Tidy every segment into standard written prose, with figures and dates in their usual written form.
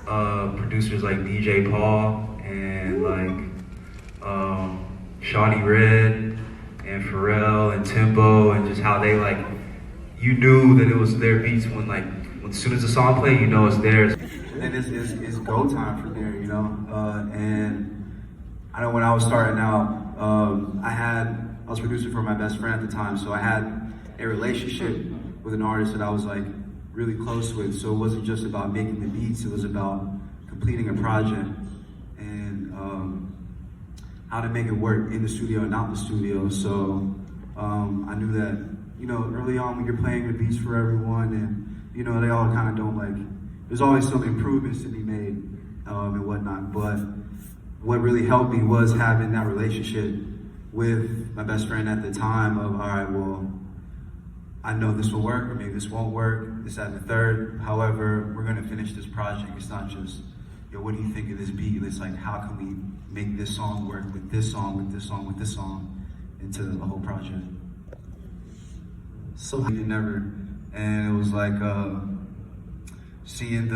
producers like DJ Paul and Shawnee Red and Pharrell and Timbo, and just how they you knew that it was their beats when as soon as the song played, you know it's theirs. And it's go time from there, you know. And I know when I was starting out, I was producing for my best friend at the time, so I had a relationship with an artist that I was really close with. So it wasn't just about making the beats; it was about completing a project and how to make it work in the studio and out the studio. So I knew that, you know, early on when you're playing the beats for everyone, and you know they all kind of don't there's always some improvements to be made and whatnot. But what really helped me was having that relationship with my best friend at the time of, all right, well, I know this will work, or maybe this won't work, this, that, and the third. However, we're gonna finish this project. It's not just, yo, what do you think of this beat? It's how can we make this song work with this song, with this song, with this song, into the whole project. So never, and it was seeing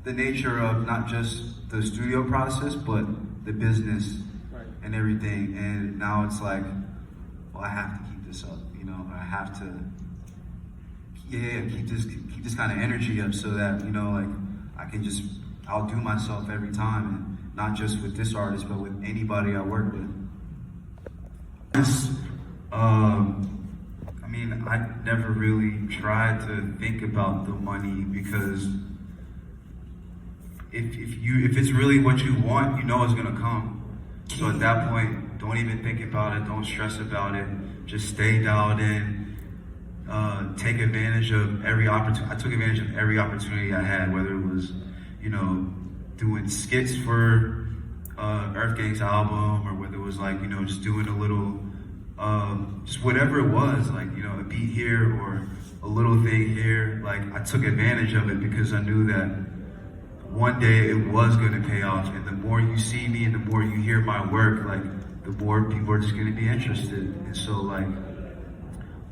the nature of not just the studio process, but the business and everything. And now it's well, I have to keep this up, you know. I have to, keep this kind of energy up, so that, you know, I can just outdo myself every time, and not just with this artist, but with anybody I work with. I mean, I never really tried to think about the money, because if it's really what you want, you know it's gonna come. So at that point, don't even think about it, don't stress about it, just stay dialed in, take advantage of every opportunity. I took advantage of every opportunity I had, whether it was, you know, doing skits for Earth Gang's album, or whether it was you know, just doing a little, just whatever it was, you know, a beat here or a little thing here. I took advantage of it, because I knew that one day it was going to pay off. And the more you see me and the more you hear my work, the more people are just going to be interested. And so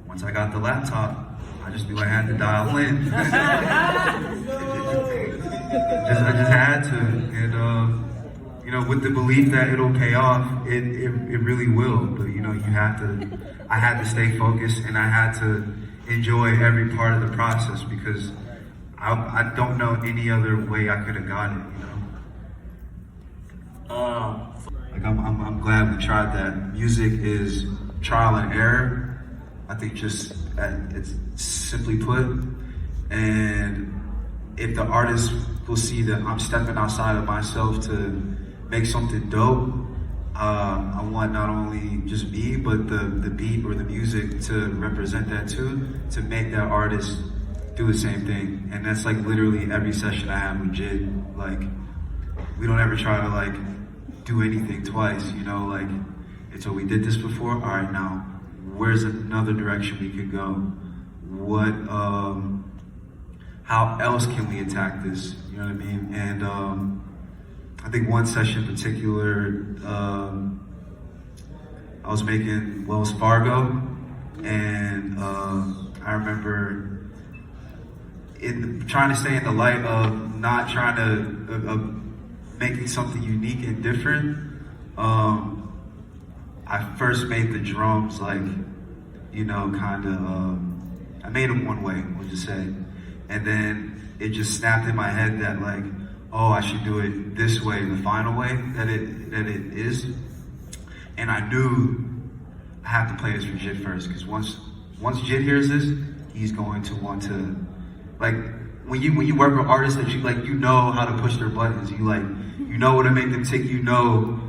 once I got the laptop, I just knew I had to dial in. I just had to. And you know, with the belief that it'll pay off, it really will. But you know, I had to stay focused, and I had to enjoy every part of the process, because I don't know any other way I could have got it, you know. I'm glad we tried that. Music is trial and error. I think it's simply put. And if the artist will see that I'm stepping outside of myself to make something dope, I want not only just me, but the beat or the music to represent that too, to make that artist do the same thing. And that's literally every session I have with Jid. We don't ever try to do anything twice, you know. It's, oh, we did this before, all right, now where's another direction we could go? What, how else can we attack this? You know what I mean? And I think one session in particular, I was making Wells Fargo, and I remember trying to stay in the light of not trying to, making something unique and different. I first made the drums you know, kind of, I made them one way, we'll just say. And then it just snapped in my head that oh, I should do it this way, the final way that it is. And I knew I have to play this for Jid first, because once Jid hears this, he's going to want to, when you work with artists that you know how to push their buttons, you know what to make them tick, you know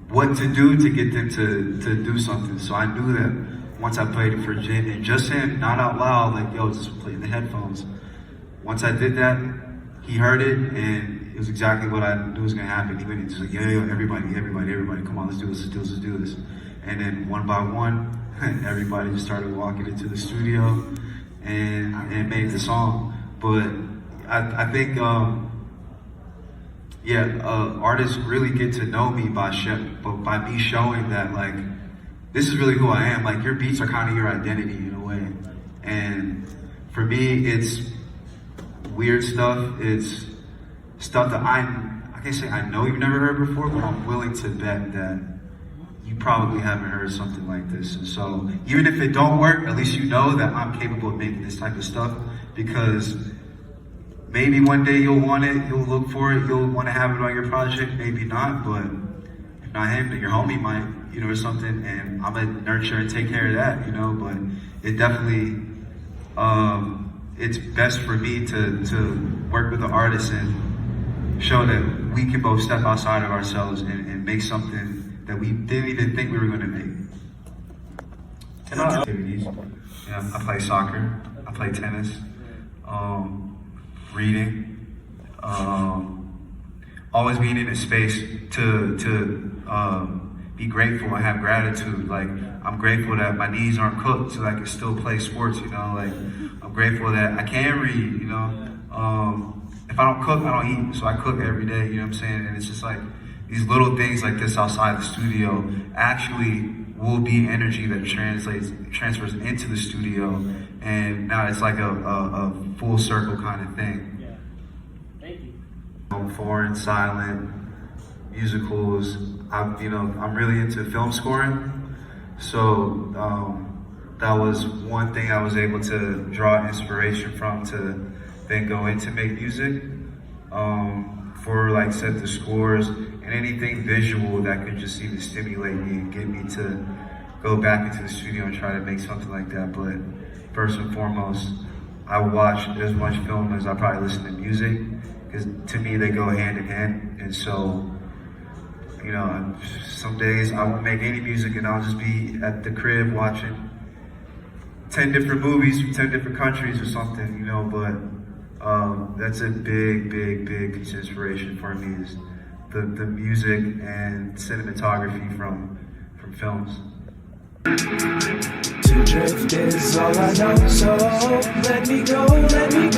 what to do to get them to do something. So I knew that once I played it for Jid, and just him, not out loud, yo, just play in the headphones. Once I did that, he heard it, and it was exactly what I knew was gonna happen. He went just yo, everybody, come on, let's do this. And then one by one, everybody just started walking into the studio and made the song. But I think, artists really get to know me by me showing that this is really who I am. Your beats are kind of your identity in a way. And for me, it's weird stuff. It's stuff that I can't say I know you've never heard before, but I'm willing to bet that you probably haven't heard something like this. And so even if it don't work, at least you know that I'm capable of making this type of stuff, because maybe one day you'll want it, you'll look for it, you'll want to have it on your project, maybe not, but if not him, then your homie might, you know, or something, and I'm gonna nurture and take care of that, you know. But it definitely, it's best for me to work with an artist and show that we can both step outside of ourselves and make something that we didn't even think we were gonna make. And activities, yeah, I play soccer, I play tennis, reading, always being in a space to be grateful and have gratitude. Like, I'm grateful that my knees aren't cooked so that I can still play sports, you know. Like, I'm grateful that I can read, you know. If I don't cook, I don't eat, so I cook every day, you know what I'm saying? And it's just like, these little things like this outside the studio actually will be energy that transfers into the studio, and now it's like a full circle kind of thing. Yeah. Thank you. Foreign, silent, musicals. I'm really into film scoring, so that was one thing I was able to draw inspiration from to then go into make music. For like set the scores and anything visual that could just even stimulate me and get me to go back into the studio and try to make something like that. But first and foremost, I watch as much film as I probably listen to music, because to me they go hand in hand. And so, you know, some days I won't make any music and I'll just be at the crib watching 10 different movies from 10 different countries or something, you know. But that's a big inspiration for me, is the music and cinematography from films. To drift is all I know, so let me go, let me go.